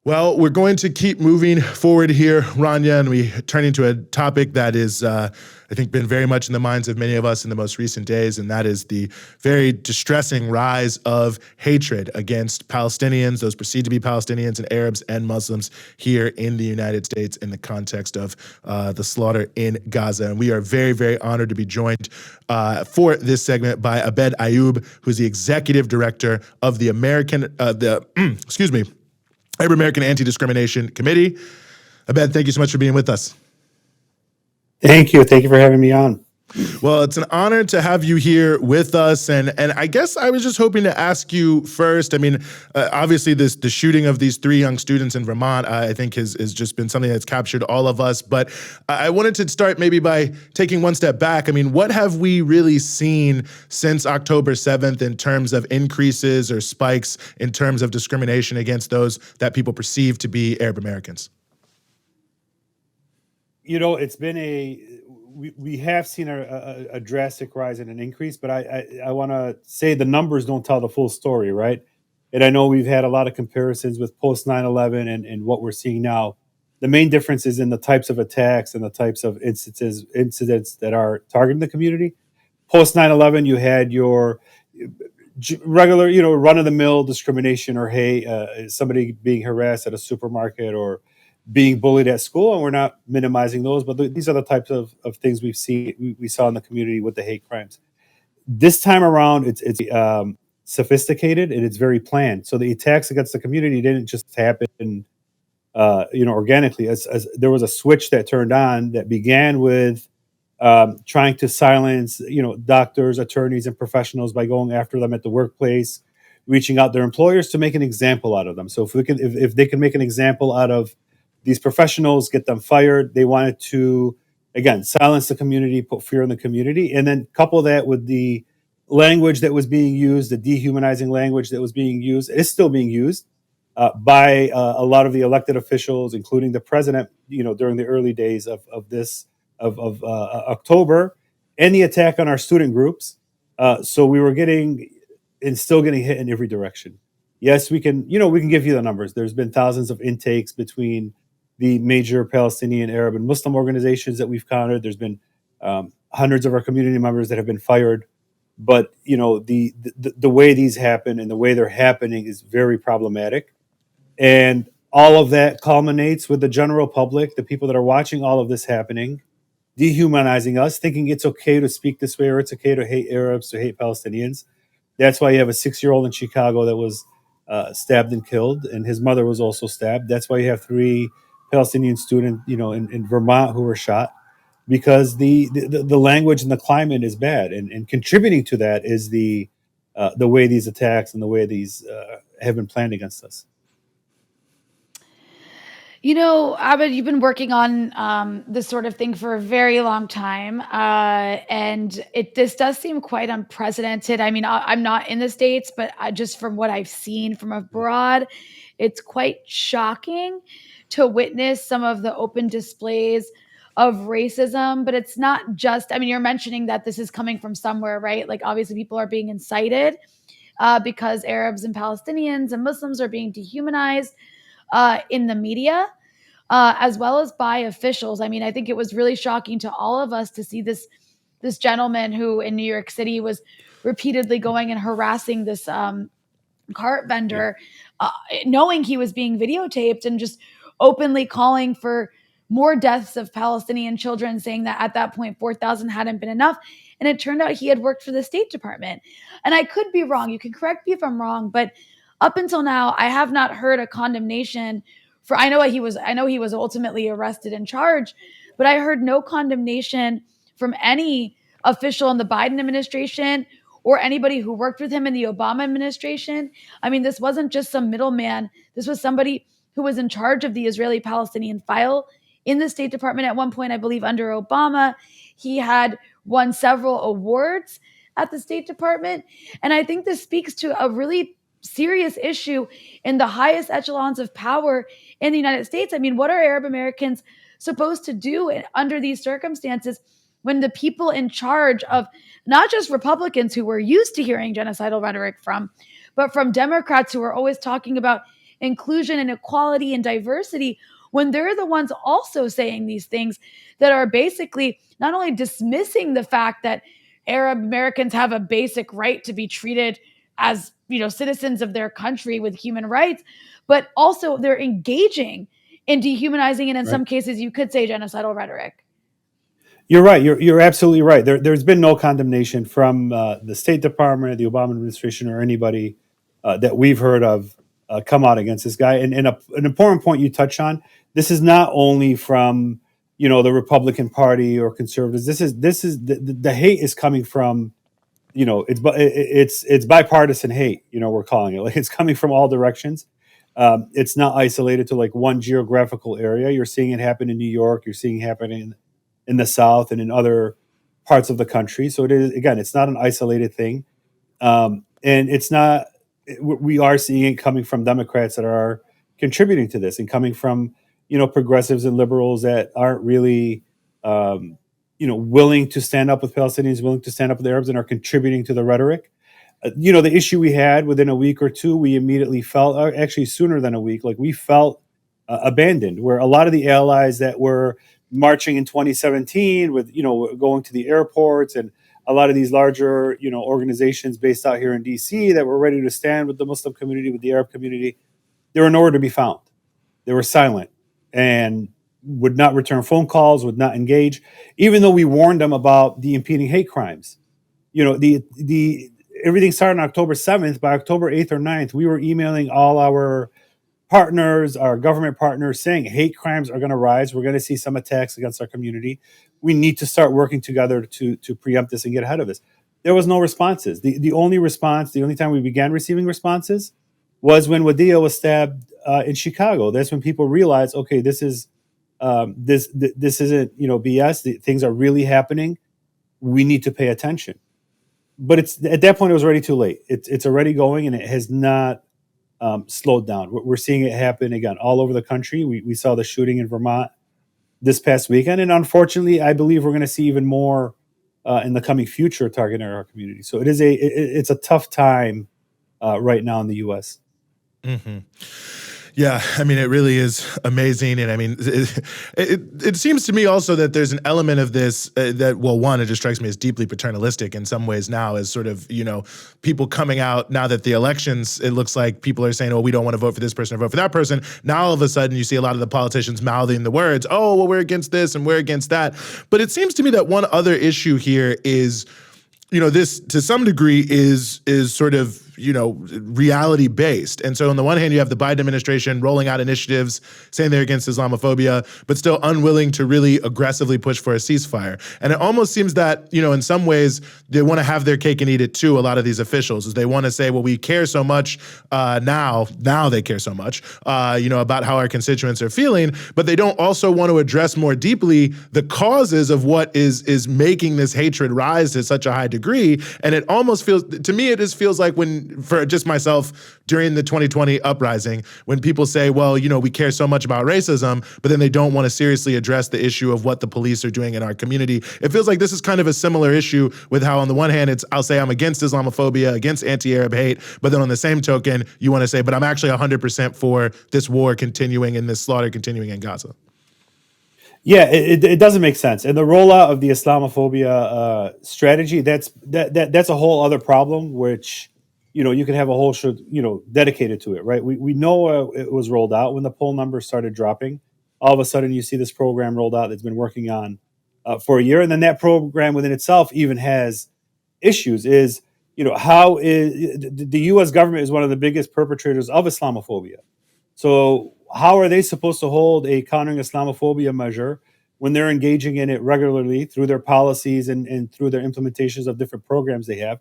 Well, we're going to keep moving forward here, Rania, and we turn into a topic that is, I think, been very much in the minds of many of us in the most recent days, and that is the very distressing rise of hatred against Palestinians, those perceived to be Palestinians, and Arabs and Muslims here in the United States in the context of the slaughter in Gaza. And we are very, very honored to be joined for this segment by Abed Ayoub, who's the executive director of the Arab American Anti-Discrimination Committee. Abed, thank you so much for being with us. Thank you. Thank you for having me on. Well, it's an honor to have you here with us. And I guess I was just hoping to ask you first. I mean, obviously, the shooting of these 3 young students in Vermont, I think, has just been something that's captured all of us. But I wanted to start maybe by taking one step back. I mean, what have we really seen since October 7th in terms of increases or spikes in terms of discrimination against those that people perceive to be Arab Americans? You know, it's been we have seen a drastic rise and an increase, but I want to say the numbers don't tell the full story, right? And I know we've had a lot of comparisons with post 9/11 and what we're seeing now. The main difference is in the types of attacks and the types of incidents that are targeting the community. Post 9/11, you had your regular, run-of-the-mill discrimination or somebody being harassed at a supermarket or being bullied at school, and we're not minimizing those, but these are the types of things we saw in the community with the hate crimes. This time around, it's sophisticated and it's very planned. So the attacks against the community didn't just happen, organically. As there was a switch that turned on that began with trying to silence, doctors, attorneys, and professionals by going after them at the workplace, reaching out their employers to make an example out of them. So if they can make an example out of these professionals, get them fired. They wanted to, again, silence the community, put fear in the community, and then couple that with the language that was being used, the dehumanizing language that was being used, is still being used by a lot of the elected officials, including the president, during the early days of October, and the attack on our student groups. So we were getting and still getting hit in every direction. Yes, we can give you the numbers. There's been thousands of intakes between the major Palestinian, Arab, and Muslim organizations that we've counted. There's been hundreds of our community members that have been fired. But the way these happen and the way they're happening is very problematic. And all of that culminates with the general public, the people that are watching all of this happening, dehumanizing us, thinking it's okay to speak this way or it's okay to hate Arabs, to hate Palestinians. That's why you have a 6-year-old in Chicago that was stabbed and killed, and his mother was also stabbed. That's why you have 3 Palestinian students, in Vermont who were shot, because the language and the climate is bad, and contributing to that is the way these attacks and the way these have been planned against us. Abed, you've been working on this sort of thing for a very long time, and this does seem quite unprecedented. I mean, I'm not in the States, but just from what I've seen from abroad, it's quite shocking to witness some of the open displays of racism. But it's not just, I mean, you're mentioning that this is coming from somewhere, right? Like, obviously people are being incited because Arabs and Palestinians and Muslims are being dehumanized in the media, as well as by officials. I mean, I think it was really shocking to all of us to see this gentleman who in New York City was repeatedly going and harassing this cart vendor, knowing he was being videotaped, and just openly calling for more deaths of Palestinian children, saying that at that point 4,000 hadn't been enough. And it turned out he had worked for the State Department. And I could be wrong. You can correct me if I'm wrong, but up until now, I have not heard a condemnation for, I know he was ultimately arrested and charged, but I heard no condemnation from any official in the Biden administration or anybody who worked with him in the Obama administration. I mean, this wasn't just some middleman. This was somebody who was in charge of the Israeli-Palestinian file in the State Department at one point, I believe under Obama. He had won several awards at the State Department. And I think this speaks to a really serious issue in the highest echelons of power in the United States. I mean, what are Arab Americans supposed to do under these circumstances when the people in charge of not just Republicans who we're used to hearing genocidal rhetoric from, but from Democrats who are always talking about inclusion and equality and diversity when they're the ones also saying these things that are basically not only dismissing the fact that Arab Americans have a basic right to be treated as, citizens of their country with human rights, but also they're engaging in dehumanizing and in some cases you could say genocidal rhetoric. You're right. You're absolutely right. There's been no condemnation from the State Department, the Obama administration, or anybody that we've heard of come out against this guy. And an important point you touch on: this is not only from the Republican Party or conservatives. This is the hate is coming from it's bipartisan hate. We're calling it, like, it's coming from all directions. It's not isolated to like one geographical area. You're seeing it happen in New York. You're seeing it happen in the South and in other parts of the country. So it is, again, it's not an isolated thing. And it's not, we are seeing it coming from Democrats that are contributing to this, and coming from, progressives and liberals that aren't really, willing to stand up with Palestinians, willing to stand up with Arabs, and are contributing to the rhetoric. The issue we had within a week or two, we immediately felt, actually sooner than a week, like we felt abandoned, where a lot of the allies that were marching in 2017 with, going to the airports, and a lot of these larger, organizations based out here in DC that were ready to stand with the Muslim community, with the Arab community, they were nowhere to be found. They were silent and would not return phone calls, would not engage, even though we warned them about the impeding hate crimes. The everything started on October 7th. By October 8th or 9th, we were emailing all our partners, our government partners, saying hate crimes are going to rise. We're going to see some attacks against our community. We need to start working together to preempt this and get ahead of this. There was no responses. The only response, the only time we began receiving responses was when Wadea was stabbed in Chicago. That's when people realized, okay, this is this isn't BS. Things are really happening. We need to pay attention. But it's at that point it was already too late. It's already going, and it has not slowed down. We're seeing it happen again all over the country. We saw the shooting in Vermont this past weekend, and unfortunately, I believe we're going to see even more in the coming future targeting our community. So it's a tough time right now in the U.S. Mm-hmm. Yeah, I mean, it really is amazing. And I mean, it seems to me also that there's an element of this that, well, one, it just strikes me as deeply paternalistic in some ways now, as sort of, people coming out now that the elections, it looks like people are saying, oh, we don't want to vote for this person or vote for that person. Now, all of a sudden, you see a lot of the politicians mouthing the words, oh, well, we're against this and we're against that. But it seems to me that one other issue here is, this to some degree is sort of, reality based. And so on the one hand, you have the Biden administration rolling out initiatives saying they're against Islamophobia, but still unwilling to really aggressively push for a ceasefire. And it almost seems that, in some ways, they want to have their cake and eat it too, a lot of these officials, is they want to say, well, we care so much now they care so much, about how our constituents are feeling, but they don't also want to address more deeply the causes of what is making this hatred rise to such a high degree. And it almost feels, to me, it just feels like when, for just myself, during the 2020 uprising, when people say, well, we care so much about racism, but then they don't want to seriously address the issue of what the police are doing in our community. It feels like this is kind of a similar issue with how on the one hand, I'll say I'm against Islamophobia, against anti-Arab hate, but then on the same token, you want to say, but I'm actually 100% for this war continuing and this slaughter continuing in Gaza. Yeah, it doesn't make sense. And the rollout of the Islamophobia strategy, that's a whole other problem, which you can have a whole show, dedicated to it, right? We know it was rolled out when the poll numbers started dropping. All of a sudden, you see this program rolled out that's been working on for a year, and then that program within itself even has issues. How is the U.S. government is one of the biggest perpetrators of Islamophobia? So how are they supposed to hold a countering Islamophobia measure when they're engaging in it regularly through their policies and through their implementations of different programs they have?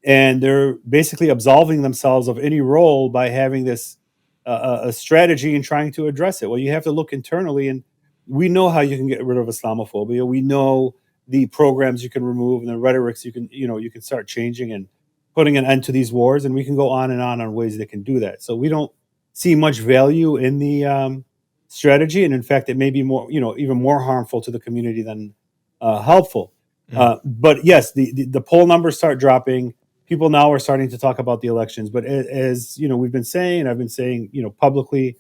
And they're basically absolving themselves of any role by having this a strategy and trying to address it. Well, you have to look internally, and we know how you can get rid of Islamophobia. We know the programs you can remove and the rhetorics you can start changing and putting an end to these wars. And we can go on and on ways that can do that. So we don't see much value in the strategy, and in fact, it may be more, even more harmful to the community than helpful. But yes, the poll numbers start dropping. people now are starting to talk about the elections. But as you know, we've been saying, I've been saying, publicly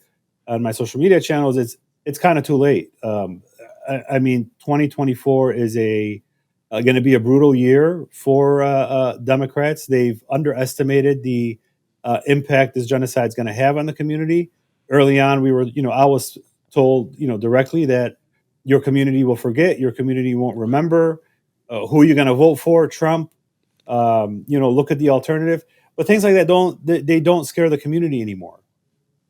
on my social media channels, it's kind of too late. I mean, 2024 is going to be a brutal year for Democrats. They've underestimated the impact this genocide is going to have on the community. Early on, I was told, directly that your community will forget, your community won't remember. Who are you going to vote for? Trump. Look at the alternative. But things like that don't scare the community anymore.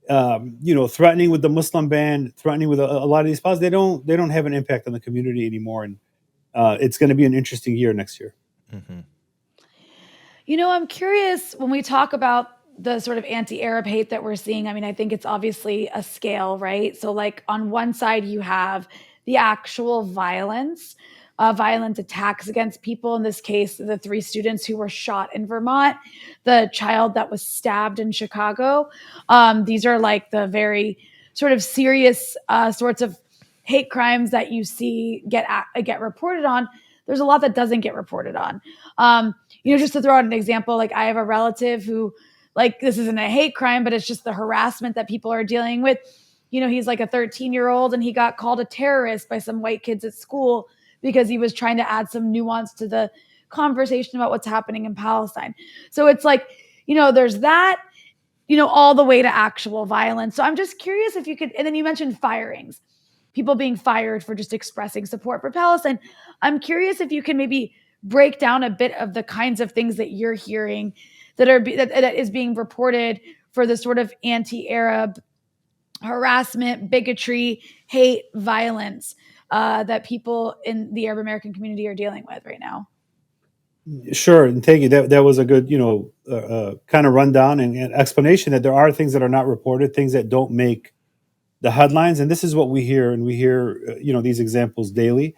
Threatening with the Muslim ban, threatening with a lot of these policies, they don't have an impact on the community anymore. And it's going to be an interesting year next year. Mm-hmm. I'm curious when we talk about the sort of anti-Arab hate that we're seeing. I mean, I think it's obviously a scale, right? So like on one side, you have the actual violent attacks against people. In this case, the 3 students who were shot in Vermont, the child that was stabbed in Chicago. These are like the very sort of serious sorts of hate crimes that you see get reported on. There's a lot that doesn't get reported on. Just to throw out an example, like I have a relative who, like, this isn't a hate crime, but it's just the harassment that people are dealing with. He's like a 13-year-old and he got called a terrorist by some white kids at school because he was trying to add some nuance to the conversation about what's happening in Palestine. So it's like, there's that, all the way to actual violence. So I'm just curious if you could, and then you mentioned firings, people being fired for just expressing support for Palestine. I'm curious if you can maybe break down a bit of the kinds of things that you're hearing that is being reported for the sort of anti-Arab harassment, bigotry, hate, violence that people in the Arab American community are dealing with right now. Sure, and thank you. That was a good, kind of rundown and explanation that there are things that are not reported, things that don't make the headlines, and this is what we hear, and we hear, these examples daily.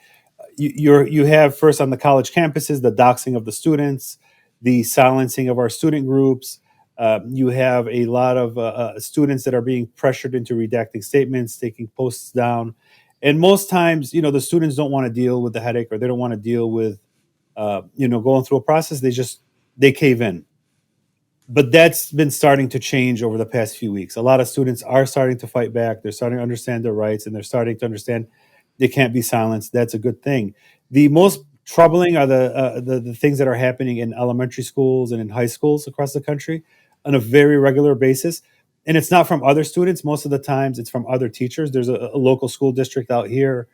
You have first on the college campuses the doxing of the students, the silencing of our student groups. You have a lot of students that are being pressured into redacting statements, taking posts down, and most times, the students don't want to deal with the headache, or they don't want to deal with, going through a process. They cave in. But that's been starting to change over the past few weeks. A lot of students are starting to fight back. They're starting to understand their rights, and they're starting to understand they can't be silenced. That's a good thing. The most troubling are the things that are happening in elementary schools and in high schools across the country on a very regular basis. And it's not from other students. Most of the times it's from other teachers. There's a local school district out here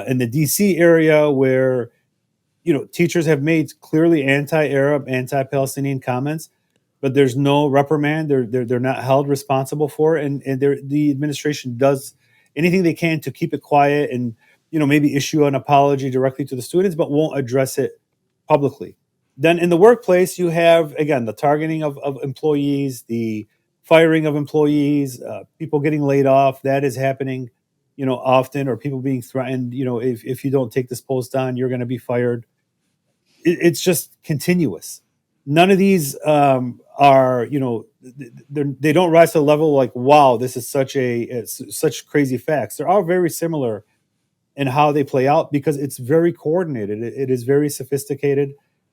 in the DC area where, teachers have made clearly anti-Arab, anti-Palestinian comments, but there's no reprimand. They're not held responsible for it, and the administration does anything they can to keep it quiet and maybe issue an apology directly to the students, but won't address it publicly. Then in the workplace, you have again the targeting of employees, the firing of employees, people getting laid off. That is happening, often, or people being threatened. If you don't take this post on, you're going to be fired. It's just continuous. None of these are, they don't rise to the level like, wow, this is such crazy facts. They're all very similar in how they play out because it's very coordinated. It is very sophisticated.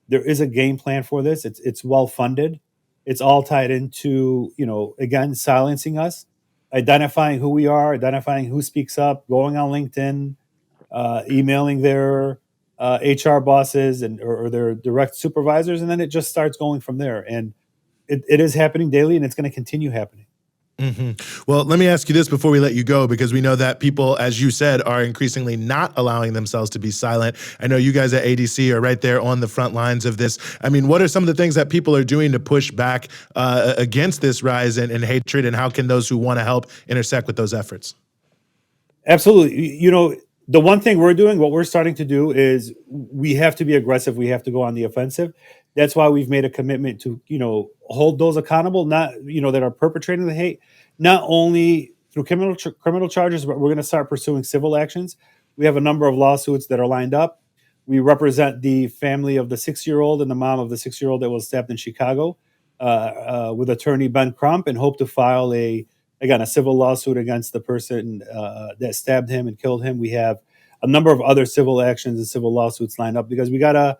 There is a game plan for this. It's well funded. It's all tied into, again, silencing us, identifying who we are, identifying who speaks up, going on LinkedIn, emailing their HR bosses or their direct supervisors, and then it just starts going from there. And it is happening daily, and it's going to continue happening. Mm-hmm. Well, let me ask you this before we let you go, because we know that people, as you said, are increasingly not allowing themselves to be silent. I know you guys at ADC are right there on the front lines of this. I mean, what are some of the things that people are doing to push back against this rise in hatred, and how can those who want to help intersect with those efforts? Absolutely. The one thing we're doing, what we're starting to do is we have to be aggressive. We have to go on the offensive. That's why we've made a commitment to, hold those accountable, not, that are perpetrating the hate, not only through criminal charges, but we're going to start pursuing civil actions. We have a number of lawsuits that are lined up. We represent the family of the 6-year-old and the mom of the 6-year-old that was stabbed in Chicago with attorney Ben Crump, and hope to file a civil lawsuit against the person that stabbed him and killed him. We have a number of other civil actions and civil lawsuits lined up because we gotta,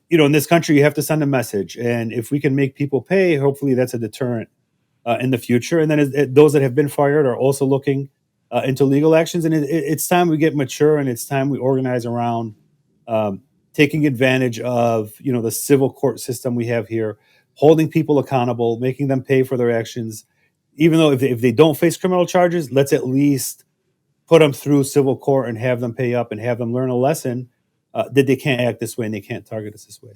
in this country, you have to send a message, and if we can make people pay, hopefully that's a deterrent in the future. And then those that have been fired are also looking into legal actions. And it's time we get mature, and it's time we organize around taking advantage of the civil court system we have here, holding people accountable, making them pay for their actions. Even though if they don't face criminal charges, let's at least put them through civil court and have them pay up and have them learn a lesson that they can't act this way and they can't target us this way.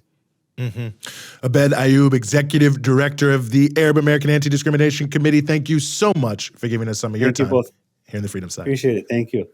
Abed Ayoub, Executive Director of the Arab American Anti-Discrimination Committee, thank you so much for giving us some of your time Both. here in the Freedom Side. Appreciate it. Thank you.